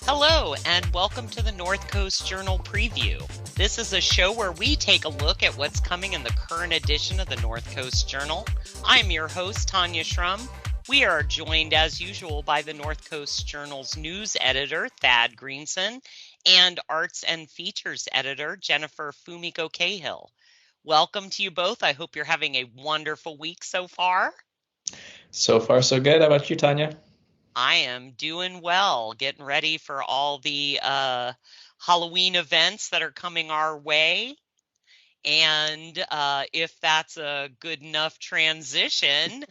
Hello, and welcome to the North Coast Journal Preview. This is a show where we take a look at what's coming in the current edition of the North Coast Journal. I'm your host, Tanya Schrum. We are joined, as usual, by the North Coast Journal's news editor, Thad Greenson, and arts and features editor, Jennifer Fumiko Cahill. Welcome to you both. I hope you're having a wonderful week so far. So far, so good. How about you, Tanya? I am doing well, getting ready for all the Halloween events that are coming our way. And if that's a good enough transition,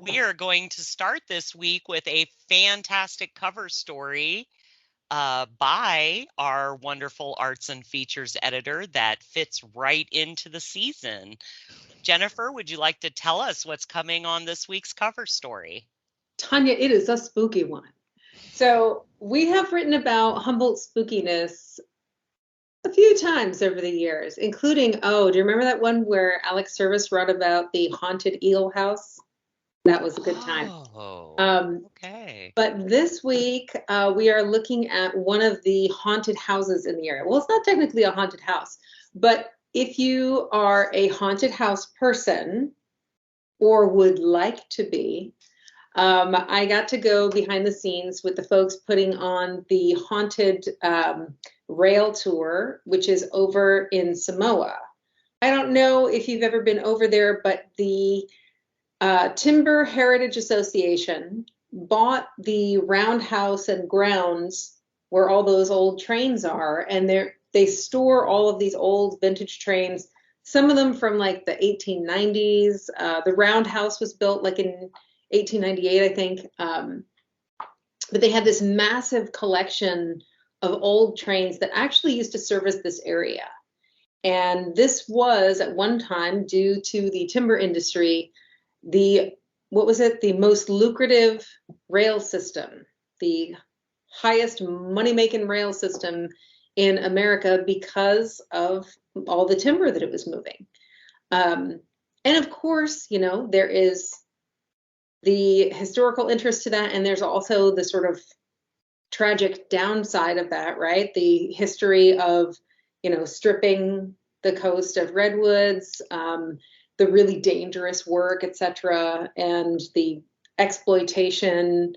we are going to start this week with a fantastic cover story by our wonderful arts and features editor that fits right into the season. Jennifer, would you like to tell us what's coming on this week's cover story? Tanya, it is a spooky one. So we have written about Humboldt's spookiness a few times over the years, including, do you remember that one where Alex Service wrote about the haunted Eagle House? That was a good time. Okay. But this week, we are looking at one of the haunted houses in the area. Well, it's not technically a haunted house, but if you are a haunted house person or would like to be, I got to go behind the scenes with the folks putting on the haunted rail tour, which is over in Samoa. I don't know if you've ever been over there, but the Timber Heritage Association bought the roundhouse and grounds where all those old trains are, and they store all of these old vintage trains, some of them from like the 1890s. The roundhouse was built like in 1898, I think. But they had this massive collection of old trains that actually used to service this area. And this was at one time, due to the timber industry, the most lucrative rail system, the highest money-making rail system in America because of all the timber that it was moving. And of course, there is the historical interest to that, and there's also the sort of tragic downside of that, right? The history of, stripping the coast of redwoods, the really dangerous work, etc., and the exploitation.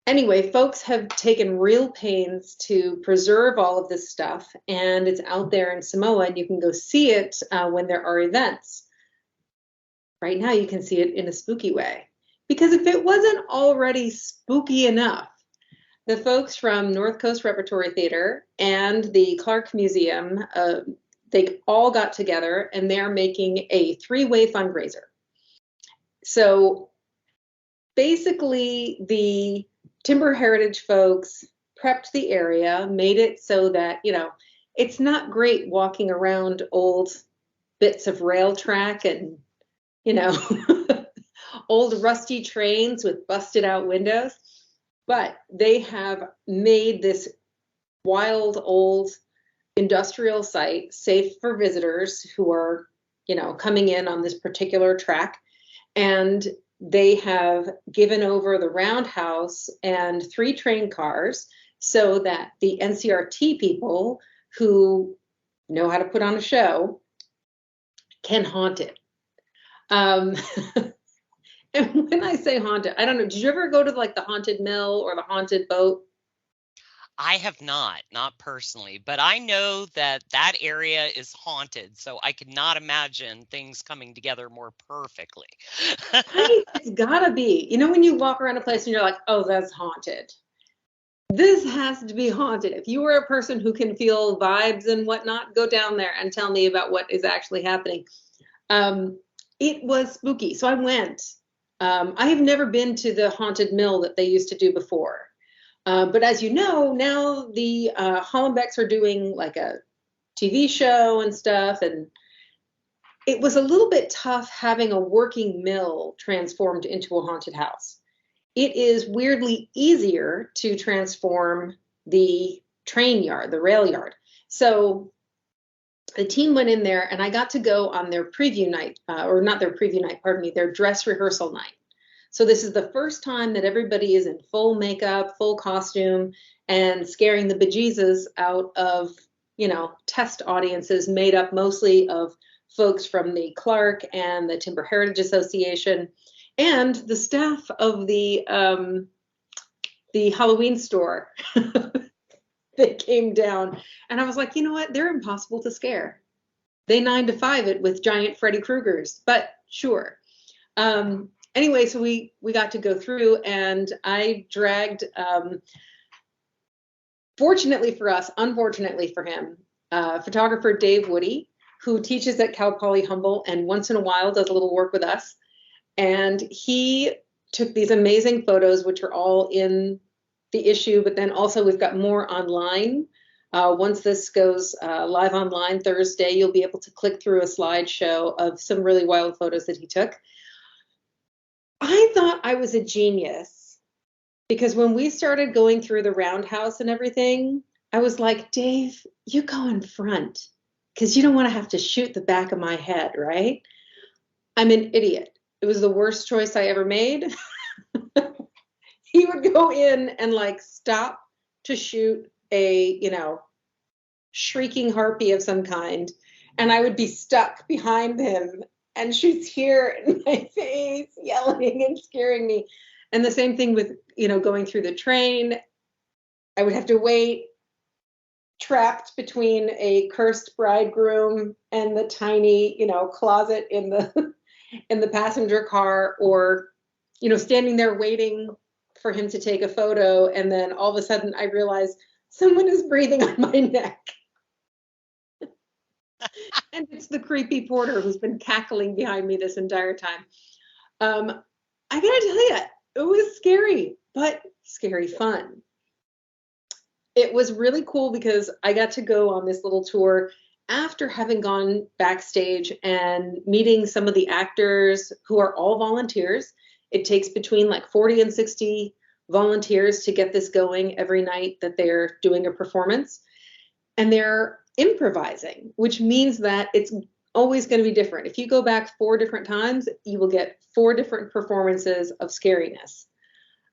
Anyway, folks have taken real pains to preserve all of this stuff, and it's out there in Samoa, and you can go see it when there are events. Right now, you can see it in a spooky way. Because if it wasn't already spooky enough, the folks from North Coast Repertory Theater and the Clark Museum, they all got together, and they're making a three-way fundraiser. So basically, the Timber Heritage folks prepped the area, made it so that, it's not great walking around old bits of rail track and old rusty trains with busted out windows, but they have made this wild old industrial site safe for visitors who are, coming in on this particular track. And they have given over the roundhouse and 3 train cars so that the NCRT people who know how to put on a show can haunt it. And when I say haunted, I don't know, did you ever go to like the haunted mill or the haunted boat? I have not personally, but I know that area is haunted, so I could not imagine things coming together more perfectly. Right? It's gotta be. When you walk around a place and you're like, oh, that's haunted. This has to be haunted. If you are a person who can feel vibes and whatnot, go down there and tell me about what is actually happening. It was spooky, so I went. I have never been to the haunted mill that they used to do before. But as you know, now the Hollenbecks are doing like a TV show and stuff, and it was a little bit tough having a working mill transformed into a haunted house. It is weirdly easier to transform the train yard, the rail yard. So the team went in there, and I got to go on their preview night, or not their preview night, pardon me, their dress rehearsal night. So this is the first time that everybody is in full makeup, full costume, and scaring the bejesus out of, test audiences made up mostly of folks from the Clark and the Timber Heritage Association and the staff of the Halloween store. They came down, and I was like, you know what? They're impossible to scare. They 9 to 5 it with giant Freddy Kruegers, but sure. Anyway, so we got to go through, and I dragged, fortunately for us, unfortunately for him, photographer Dave Woody, who teaches at Cal Poly Humboldt and once in a while does a little work with us. And he took these amazing photos, which are all in the issue, but then also we've got more online. Once this goes live online Thursday, you'll be able to click through a slideshow of some really wild photos that he took. I thought I was a genius because when we started going through the roundhouse and everything, I was like, Dave, you go in front because you don't want to have to shoot the back of my head, right? I'm an idiot. It was the worst choice I ever made. He would go in and like stop to shoot a, shrieking harpy of some kind. And I would be stuck behind him, and she's here in my face yelling and scaring me. And the same thing with, going through the train. I would have to wait trapped between a cursed bridegroom and the tiny, closet in the passenger car, or, standing there waiting for him to take a photo. And then all of a sudden I realize someone is breathing on my neck. And it's the creepy porter who's been cackling behind me this entire time. I gotta tell you, it was scary, but scary fun. It was really cool because I got to go on this little tour after having gone backstage and meeting some of the actors who are all volunteers. It takes between like 40 and 60 volunteers to get this going every night that they're doing a performance. And they're improvising, which means that it's always going to be different. If you go back 4 different times, you will get 4 different performances of scariness.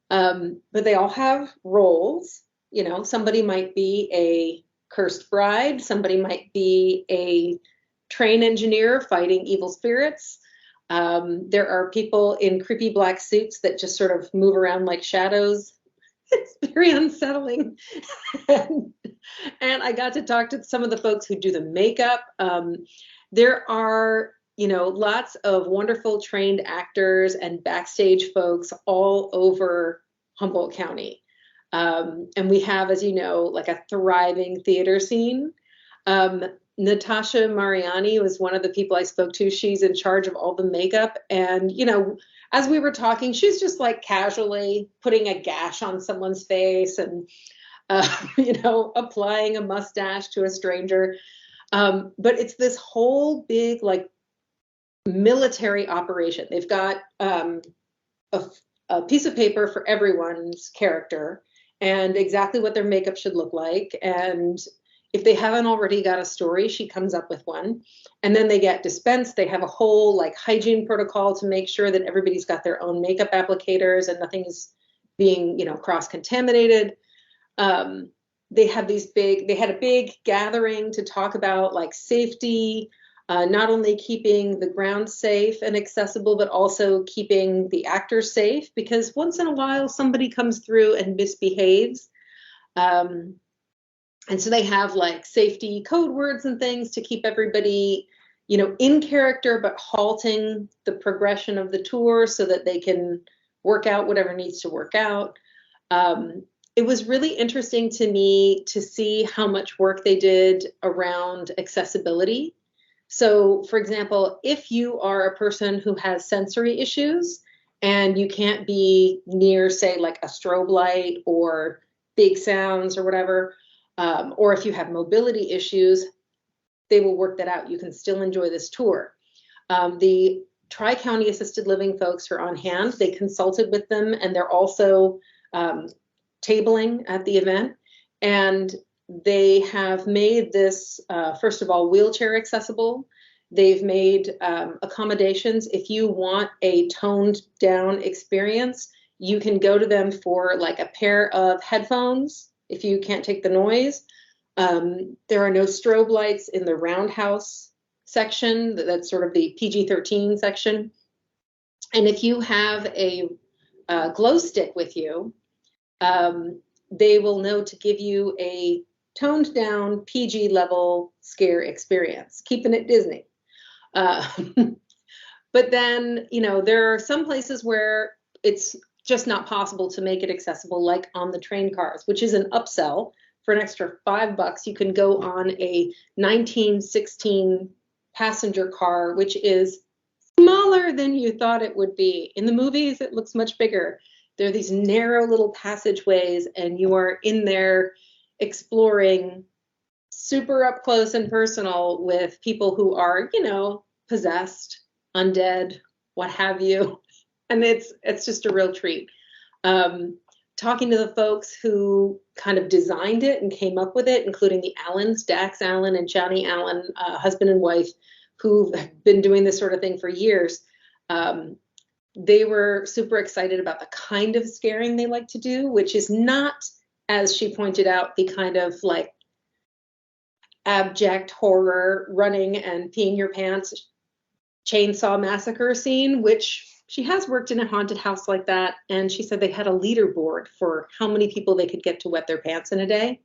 But they all have roles. Somebody might be a cursed bride. Somebody might be a train engineer fighting evil spirits. There are people in creepy black suits that just sort of move around like shadows. It's very unsettling. and I got to talk to some of the folks who do the makeup. There are, lots of wonderful trained actors and backstage folks all over Humboldt County. And we have, as you know, like a thriving theater scene. Natasha Mariani was one of the people I spoke to. She's in charge of all the makeup. And, as we were talking, she's just like casually putting a gash on someone's face and, applying a mustache to a stranger. But it's this whole big, like, military operation. They've got a piece of paper for everyone's character and exactly what their makeup should look like. And if they haven't already got a story, she comes up with one. And then they get dispensed. They have a whole like hygiene protocol to make sure that everybody's got their own makeup applicators and nothing is being, cross-contaminated. They had a big gathering to talk about like safety, not only keeping the ground safe and accessible, but also keeping the actors safe, because once in a while somebody comes through and misbehaves. And so they have like safety code words and things to keep everybody, in character, but halting the progression of the tour so that they can work out whatever needs to work out. It was really interesting to me to see how much work they did around accessibility. So, for example, if you are a person who has sensory issues and you can't be near, say, like a strobe light or big sounds or whatever, or if you have mobility issues, they will work that out. You can still enjoy this tour. The Tri-County Assisted Living folks are on hand. They consulted with them, and they're also tabling at the event. And they have made this, first of all, wheelchair accessible. They've made accommodations. If you want a toned down experience, you can go to them for like a pair of headphones if you can't take the noise. There are no strobe lights in the roundhouse section. That's sort of the PG-13 section. And if you have a glow stick with you, they will know to give you a toned down PG level scare experience, keeping it Disney. But then, there are some places where it's just not possible to make it accessible, like on the train cars, which is an upsell. For an extra $5, you can go on a 1916 passenger car, which is smaller than you thought it would be. In the movies, it looks much bigger. There are these narrow little passageways, and you are in there exploring super up close and personal with people who are, possessed, undead, what have you. And it's just a real treat. Talking to the folks who kind of designed it and came up with it, including the Allens, Dax Allen and Johnny Allen, husband and wife, who've been doing this sort of thing for years. They were super excited about the kind of scaring they like to do, which is not, as she pointed out, the kind of like abject horror, running and peeing your pants, chainsaw massacre scene, which she has worked in a haunted house like that. And she said they had a leaderboard for how many people they could get to wet their pants in a day.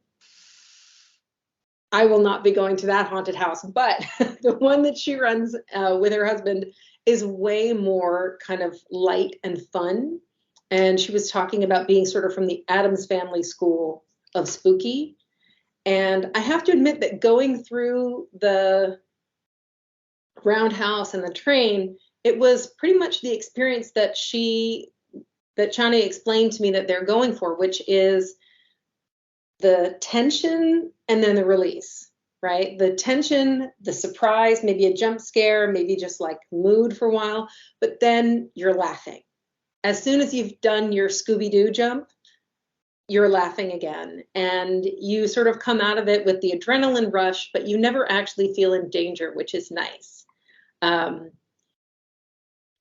I will not be going to that haunted house, but the one that she runs with her husband is way more kind of light and fun. And she was talking about being sort of from the Addams Family school of spooky. And I have to admit that going through the roundhouse and the train, it was pretty much the experience that Chani explained to me that they're going for, which is the tension and then the release, right? The tension, the surprise, maybe a jump scare, maybe just like mood for a while, but then you're laughing. As soon as you've done your Scooby-Doo jump, you're laughing again. And you sort of come out of it with the adrenaline rush, but you never actually feel in danger, which is nice.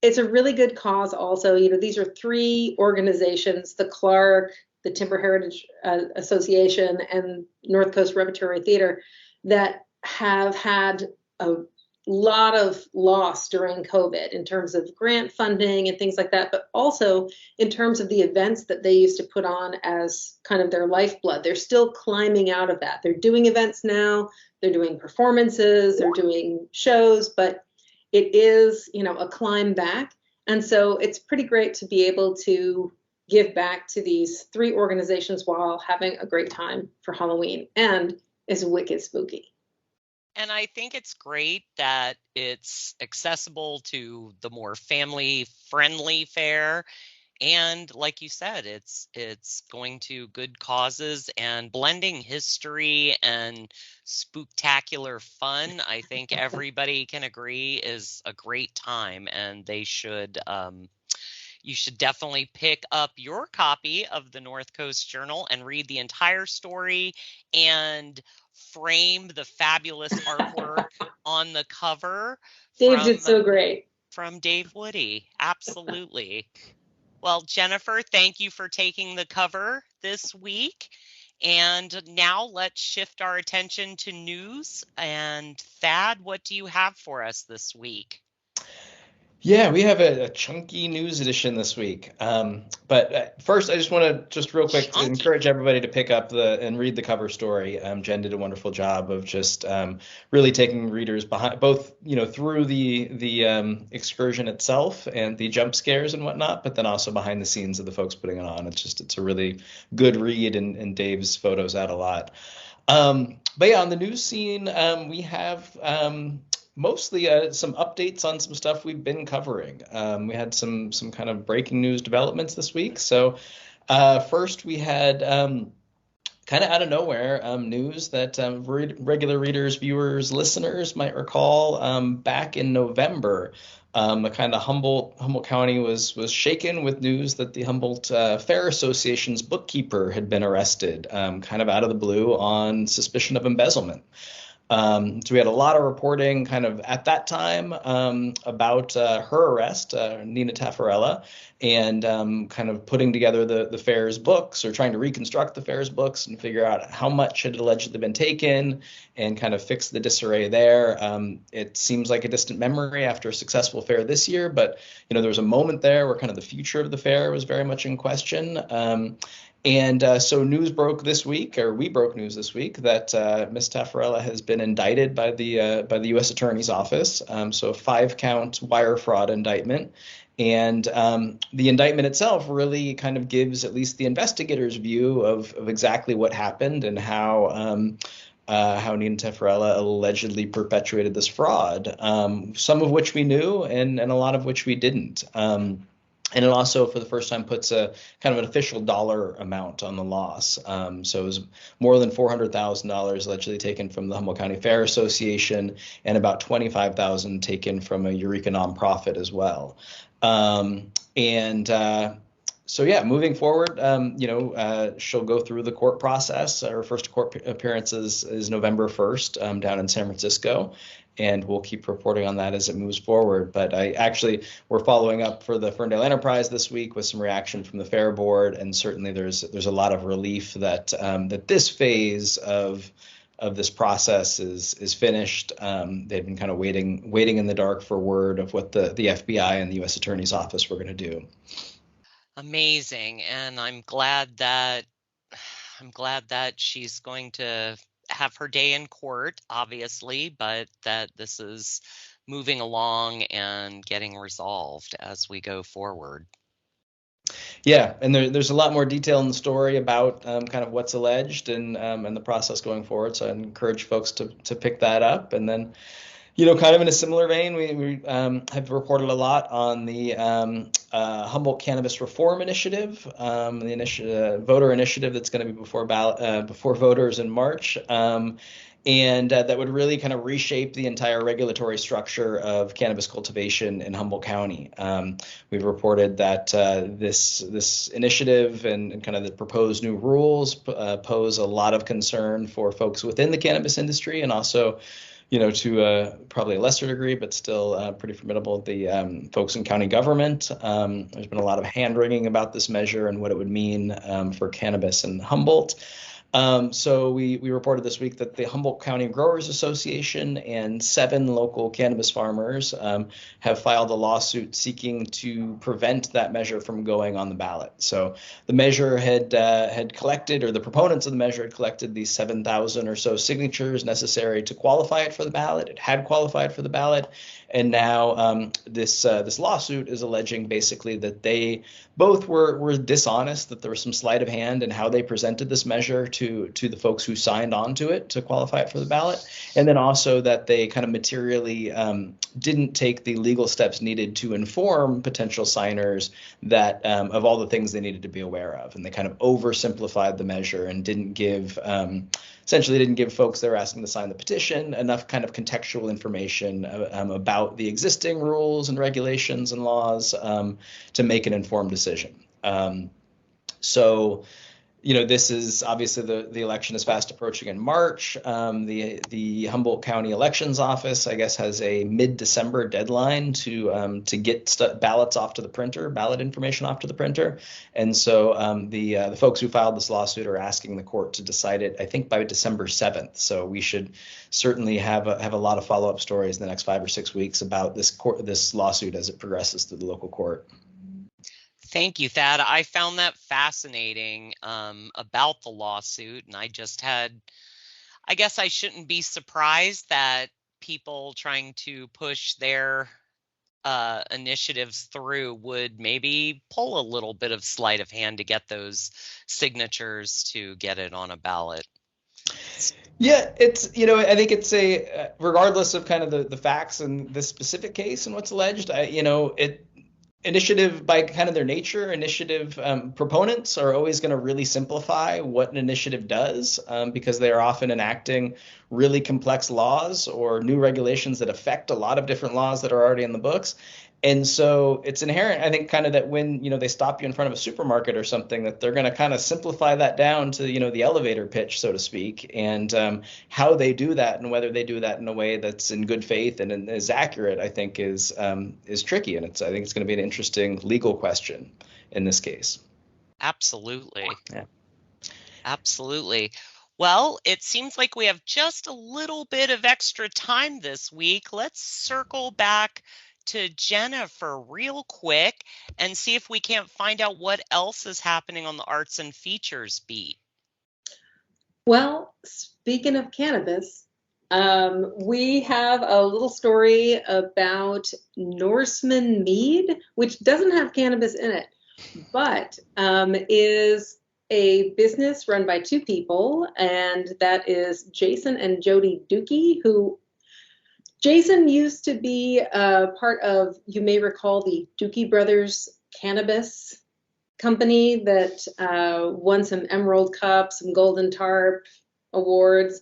It's a really good cause also. These are 3 organizations, the Clark, the Timber Heritage Association, and North Coast Repertory Theater, that have had a lot of loss during COVID in terms of grant funding and things like that, but also in terms of the events that they used to put on as kind of their lifeblood. They're still climbing out of that. They're doing events now, they're doing performances, they're doing shows, but it is, a climb back. And so it's pretty great to be able to give back to these 3 organizations while having a great time for Halloween. And it's wicked spooky. And I think it's great that it's accessible to the more family-friendly fare. And like you said, it's going to good causes and blending history and spooktacular fun. I think everybody can agree is a great time, and you should definitely pick up your copy of the North Coast Journal and read the entire story and frame the fabulous artwork on the cover. Dave did so great. From Dave Woody. Absolutely. Well, Jennifer, thank you for taking the cover this week. And now let's shift our attention to news. And Thad, what do you have for us this week? Yeah, we have a chunky news edition this week. But first, I just want to real quick encourage everybody to pick up and read the cover story. Jen did a wonderful job of just really taking readers behind both, through the excursion itself and the jump scares and whatnot, but then also behind the scenes of the folks putting it on. It's a really good read, and Dave's photos add a lot. But yeah, on the news scene, we have mostly some updates on some stuff we've been covering. We had some kind of breaking news developments this week. So first we had kind of out of nowhere, news that regular readers, viewers, listeners might recall back in November. A kind of Humboldt County was shaken with news that the Humboldt Fair Association's bookkeeper had been arrested, kind of out of the blue on suspicion of embezzlement. So we had a lot of reporting kind of at that time about her arrest, Nina Taffarella, and kind of putting together the fair's books or trying to reconstruct the fair's books and figure out how much had allegedly been taken and kind of fix the disarray there. It seems like a distant memory after a successful fair this year, but there was a moment there where kind of the future of the fair was very much in question. And so news broke this week, or we broke news this week, that Ms. Taffarella has been indicted by the U.S. Attorney's Office. So a 5-count wire fraud indictment. And the indictment itself really kind of gives at least the investigator's view of exactly what happened and how Nina Taffarella allegedly perpetuated this fraud, some of which we knew and a lot of which we didn't. And it also, for the first time, puts a kind of an official dollar amount on the loss. So it was more than $400,000 allegedly taken from the Humboldt County Fair Association, and about $25,000 taken from a Eureka nonprofit as well. So yeah, moving forward, she'll go through the court process. Her first court appearance is November 1st down in San Francisco, and we'll keep reporting on that as it moves forward. But we're following up for the Ferndale Enterprise this week with some reaction from the Fair Board, and certainly there's a lot of relief that this phase of this process is finished. They've been kind of waiting in the dark for word of what the FBI and the U.S. Attorney's Office were going to do. Amazing, and I'm glad that she's going to have her day in court, obviously, but that this is moving along and getting resolved as we go forward. Yeah, and there's a lot more detail in the story about kind of what's alleged and the process going forward. So I encourage folks to pick that up. And then, kind of in a similar vein, we have reported a lot on the Humboldt Cannabis Reform Initiative, the voter initiative that's going to be before voters in March. And that would really kind of reshape the entire regulatory structure of cannabis cultivation in Humboldt County. We've reported that this initiative and kind of the proposed new rules pose a lot of concern for folks within the cannabis industry, and also, to probably a lesser degree, but still pretty formidable, the folks in county government. There's been a lot of hand-wringing about this measure and what it would mean for cannabis in Humboldt. So we reported this week that the Humboldt County Growers Association and 7 local cannabis farmers have filed a lawsuit seeking to prevent that measure from going on the ballot. So the measure had collected, or the proponents of the measure had collected these 7,000 or so signatures necessary to qualify it for the ballot. It had qualified for the ballot, and now this lawsuit is alleging basically that they both were dishonest, that there was some sleight of hand in how they presented this measure to the folks who signed on to it to qualify it for the ballot, and then also that they kind of materially didn't take the legal steps needed to inform potential signers that of all the things they needed to be aware of, and they kind of oversimplified the measure and essentially didn't give folks that were asking to sign the petition enough kind of contextual information about the existing rules and regulations and laws to make an informed decision. So this is obviously the election is fast approaching in March. The Humboldt County Elections Office, I guess, has a mid-December deadline to get ballots off to the printer, ballot information off to the printer. And so the folks who filed this lawsuit are asking the court to decide it, I think, by December 7th. So we should certainly have a lot of follow-up stories in the next 5 or 6 weeks about this lawsuit as it progresses through the local court. Thank you, Thad. I found that fascinating about the lawsuit, and I guess I shouldn't be surprised that people trying to push their initiatives through would maybe pull a little bit of sleight of hand to get those signatures to get it on a ballot. Yeah, it's, I think it's regardless of kind of the facts in this specific case and what's alleged, initiative, by kind of their nature, proponents are always going to really simplify what an initiative does, because they are often enacting really complex laws or new regulations that affect a lot of different laws that are already in the books. And so it's inherent, I think, kind of that when, they stop you in front of a supermarket or something, that they're going to kind of simplify that down to, the elevator pitch, so to speak. And how they do that and whether they do that in a way that's in good faith and is accurate, I think is tricky. And I think it's going to be an interesting legal question in this case. Absolutely. Yeah. Absolutely. Well, it seems like we have just a little bit of extra time this week. Let's circle back to Jennifer real quick and see if we can't find out what else is happening on the arts and features beat. Well, speaking of cannabis, we have a little story about Norseman Mead, which doesn't have cannabis in it, but is a business run by two people, and that is Jason and Jody Dookie, who Jason used to be part of, you may recall, the Dookie Brothers Cannabis Company that won some Emerald Cup, some Golden Tarp awards.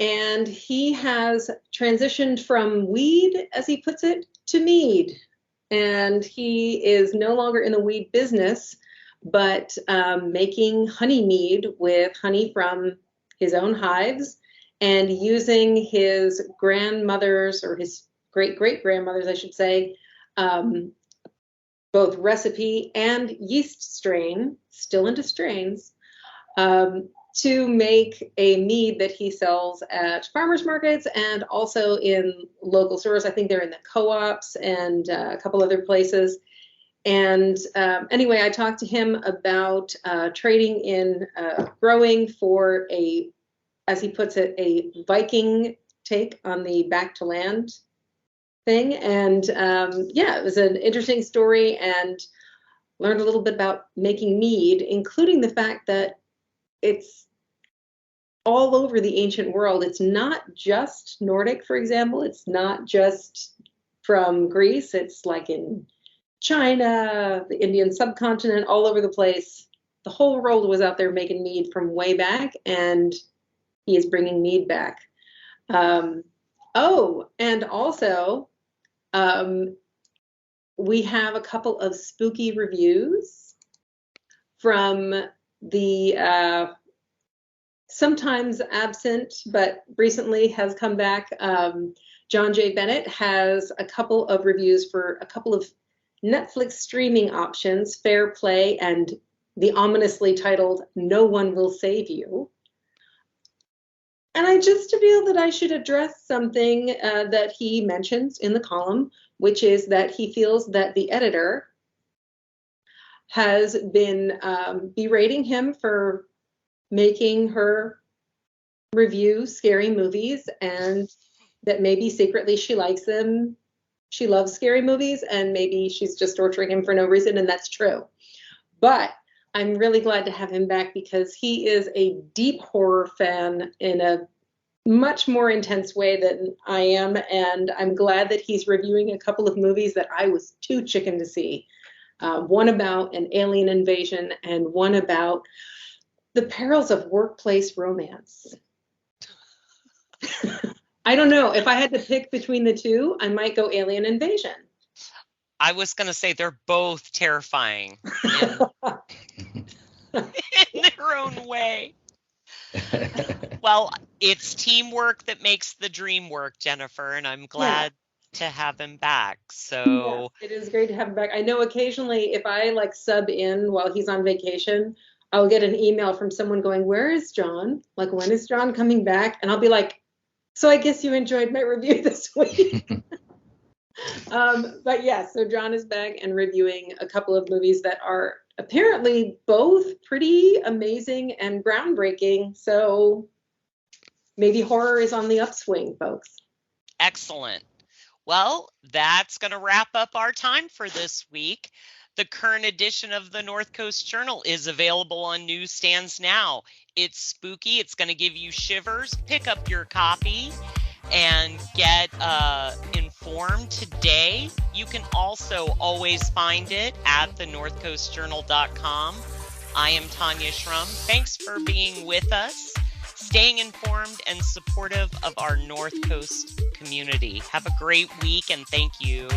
And he has transitioned from weed, as he puts it, to mead. And he is no longer in the weed business, but making honey mead with honey from his own hives and using his grandmother's, or his great-great-grandmother's, I should say, both recipe and yeast strain, still into strains, to make a mead that he sells at farmers markets and also in local stores. I think they're in the co-ops and a couple other places. And anyway, I talked to him about trading in growing for a, as he puts it, a Viking take on the back to land thing. And yeah, it was an interesting story, and learned a little bit about making mead, including the fact that it's all over the ancient world. It's not just Nordic, for example. It's not just from Greece. It's like in China, the Indian subcontinent, all over the place. The whole world was out there making mead from way back, and he is bringing mead back. Oh, and also, we have a couple of spooky reviews from the sometimes absent, but recently has come back. John J. Bennett has a couple of reviews for a couple of Netflix streaming options, Fair Play and the ominously titled No One Will Save You. And I just feel that I should address something that he mentions in the column, which is that he feels that the editor has been berating him for making her review scary movies, and that maybe secretly she likes them. She loves scary movies, and maybe she's just torturing him for no reason, and that's true. But I'm really glad to have him back because he is a deep horror fan in a much more intense way than I am, and I'm glad that he's reviewing a couple of movies that I was too chicken to see. One about an alien invasion and one about the perils of workplace romance. I don't know. If I had to pick between the two, I might go Alien Invasion. I was going to say they're both terrifying in their own way. Well, it's teamwork that makes the dream work, Jennifer, and I'm glad to have him back. So yes, it is great to have him back. I know occasionally if I like sub in while he's on vacation, I'll get an email from someone going, "Where is John? Like, when is John coming back?" And I'll be like, "So I guess you enjoyed my review this week." But yeah, so John is back and reviewing a couple of movies that are apparently both pretty amazing and groundbreaking. So maybe horror is on the upswing, folks. Excellent. Well, that's going to wrap up our time for this week. The current edition of the North Coast Journal is available on newsstands now. It's spooky. It's going to give you shivers. Pick up your copy and get informed informed today. You can also always find it at thenorthcoastjournal.com. I am Tanya Schrum. Thanks for being with us, staying informed and supportive of our North Coast community. Have a great week, and thank you.